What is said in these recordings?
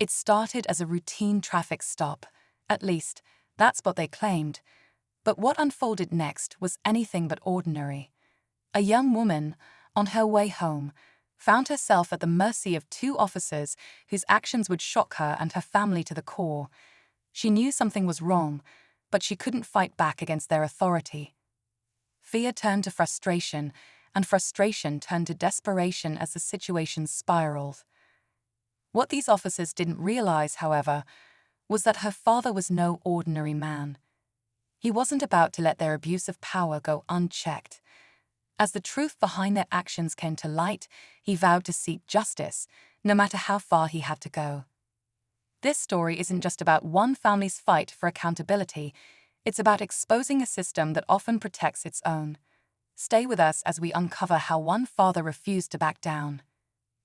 It started as a routine traffic stop. At least, that's what they claimed. But what unfolded next was anything but ordinary. A young woman, on her way home, found herself at the mercy of two officers whose actions would shock her and her family to the core. She knew something was wrong, but she couldn't fight back against their authority. Fear turned to frustration, and frustration turned to desperation as the situation spiraled. What these officers didn't realize, however, was that her father was no ordinary man. He wasn't about to let their abuse of power go unchecked. As the truth behind their actions came to light, he vowed to seek justice, no matter how far he had to go. This story isn't just about one family's fight for accountability, it's about exposing a system that often protects its own. Stay with us as we uncover how one father refused to back down.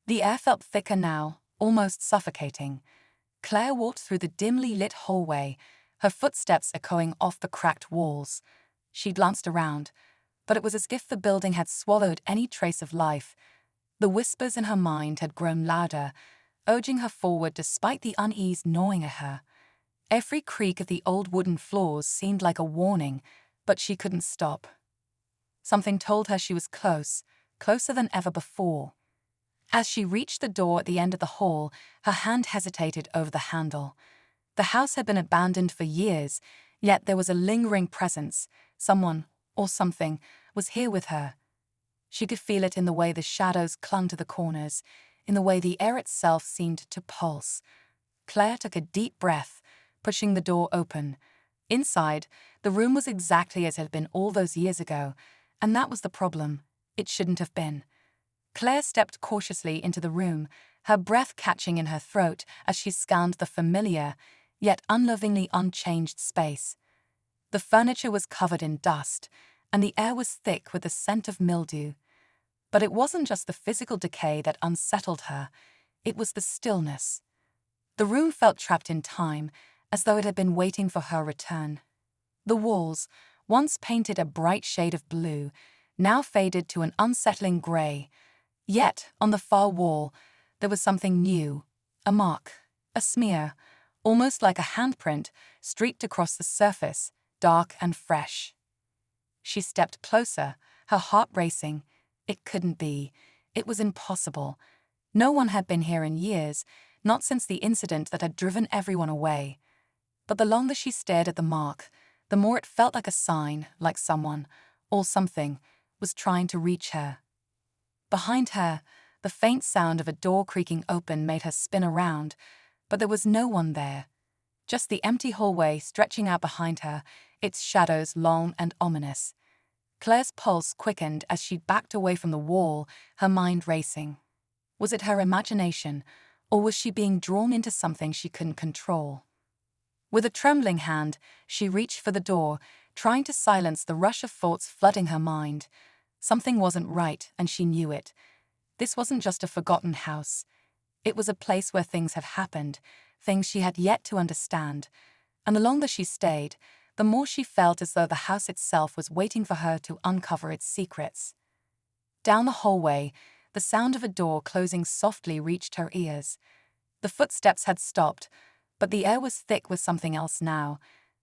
The air felt thicker now, almost suffocating. Claire walked through the dimly lit hallway, her footsteps echoing off the cracked walls. She glanced around, but it was as if the building had swallowed any trace of life. The whispers in her mind had grown louder, urging her forward despite the unease gnawing at her. Every creak of the old wooden floors seemed like a warning, but she couldn't stop. Something told her she was close, closer than ever before. As she reached the door at the end of the hall, her hand hesitated over the handle. The house had been abandoned for years, yet there was a lingering presence. Someone, or something, was here with her. She could feel it in the way the shadows clung to the corners, in the way the air itself seemed to pulse. Claire took a deep breath, pushing the door open. Inside, the room was exactly as it had been all those years ago, and that was the problem. It shouldn't have been. Claire stepped cautiously into the room, her breath catching in her throat as she scanned the familiar, yet unlovingly unchanged space. The furniture was covered in dust, and the air was thick with the scent of mildew. But it wasn't just the physical decay that unsettled her, it was the stillness. The room felt trapped in time, as though it had been waiting for her return. The walls, once painted a bright shade of blue, now faded to an unsettling grey. Yet, on the far wall, there was something new, a mark, a smear, almost like a handprint, streaked across the surface, dark and fresh. She stepped closer, her heart racing. It couldn't be. It was impossible. No one had been here in years, not since the incident that had driven everyone away. But the longer she stared at the mark, the more it felt like a sign, like someone, or something, was trying to reach her. Behind her, the faint sound of a door creaking open made her spin around, but there was no one there. Just the empty hallway stretching out behind her, its shadows long and ominous. Claire's pulse quickened as she backed away from the wall, her mind racing. Was it her imagination, or was she being drawn into something she couldn't control? With a trembling hand, she reached for the door, trying to silence the rush of thoughts flooding her mind. Something wasn't right, and she knew it. This wasn't just a forgotten house. It was a place where things had happened, things she had yet to understand. And the longer she stayed, the more she felt as though the house itself was waiting for her to uncover its secrets. Down the hallway, the sound of a door closing softly reached her ears. The footsteps had stopped, but the air was thick with something else now,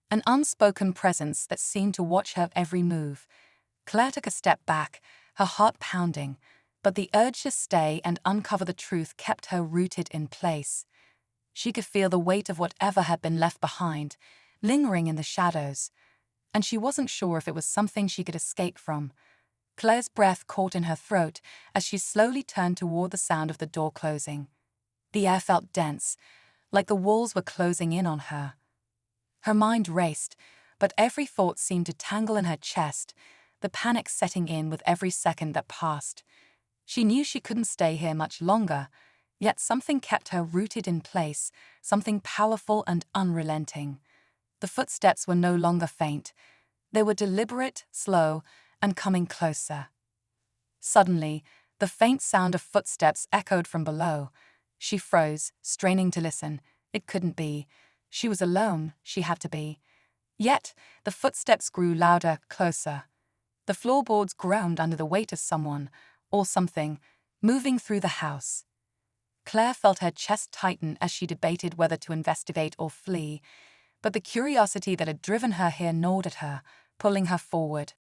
an unspoken presence that seemed to watch her every move. Claire took a step back, her heart pounding, but the urge to stay and uncover the truth kept her rooted in place. She could feel the weight of whatever had been left behind, lingering in the shadows, and she wasn't sure if it was something she could escape from. Claire's breath caught in her throat as she slowly turned toward the sound of the door closing. The air felt dense, like the walls were closing in on her. Her mind raced, but every thought seemed to tangle in her chest, the panic setting in with every second that passed. She knew she couldn't stay here much longer, yet something kept her rooted in place, something powerful and unrelenting. The footsteps were no longer faint. They were deliberate, slow, and coming closer. Suddenly, the faint sound of footsteps echoed from below. She froze, straining to listen. It couldn't be. She was alone, she had to be. Yet, the footsteps grew louder, closer. The floorboards groaned under the weight of someone, or something, moving through the house. Claire felt her chest tighten as she debated whether to investigate or flee, but the curiosity that had driven her here gnawed at her, pulling her forward.